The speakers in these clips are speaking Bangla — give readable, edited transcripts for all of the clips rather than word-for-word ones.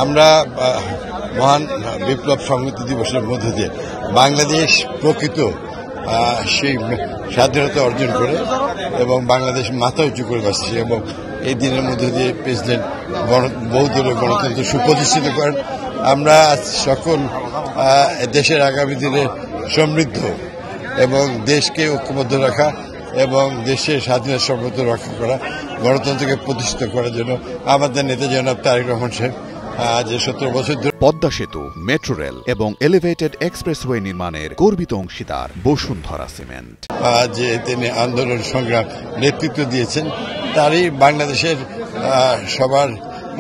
আমরা মহান বিপ্লব সংহতি দিবসের মধ্য দিয়ে বাংলাদেশ প্রকৃত সেই স্বাধীনতা অর্জন করে এবং বাংলাদেশ মাথা উঁচু করে বসছে এবং এই দিনের মধ্যে দিয়ে প্রেসিডেন্ট বহুদলীয় গণতন্ত্র সুপ্রতিষ্ঠিত করেন। আমরা সকল দেশের আগামী দিনে সমৃদ্ধ এবং দেশকে ঐক্যবদ্ধ রাখা এবং দেশের স্বাধীনতা সম্পর্ক রক্ষা করা, গণতন্ত্রকে প্রতিষ্ঠিত করার জন্য আমাদের নেতা জনাব তারেক রহমান সাহেব যে 17 বছর পদ্মা সেতু, মেট্রো রেল এবং এলিভেটেড এক্সপ্রেসওয়ে নির্মাণের গর্বিত অংশীদার বসুন্ধরা সিমেন্ট যে তিনি আন্দোলন সংগ্রাম নেতৃত্ব দিয়েছেন, তারই বাংলাদেশের সবার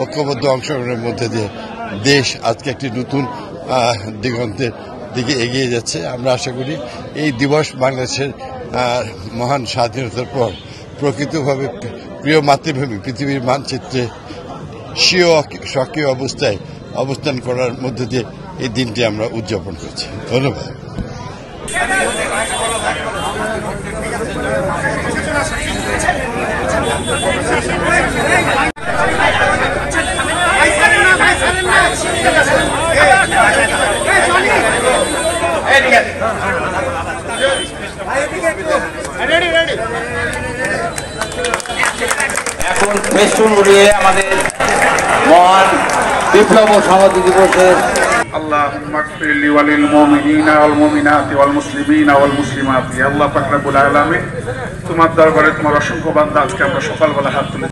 ঐক্যবদ্ধ অংশগ্রহণের মধ্যে দিয়ে দেশ আজকে একটি নতুন দিগন্তের দিকে এগিয়ে যাচ্ছে। আমরা আশা করি এই দিবস বাংলাদেশের মহান স্বাধীনতার পর প্রকৃতভাবে প্রিয় মাতৃভূমি পৃথিবীর মানচিত্রে সক্রিয় অবস্থায় অবস্থান করার মধ্য দিয়ে এই দিনটি আমরা উদযাপন করছি। ধন্যবাদ। এখন ফেস্টুন উড়িয়ে আমাদের মহান বিপ্লব ও সংহতি দিবসের اللهم اغفر لي وللمؤمنين والمؤمنات والمسلمين والمسلمات। আল্লাহ পাক রব্বুল আলামিন, তোমার দরবারে তোমার অসংখ্য বান্দা আজকে আমরা সকালবেলা হাত তুলে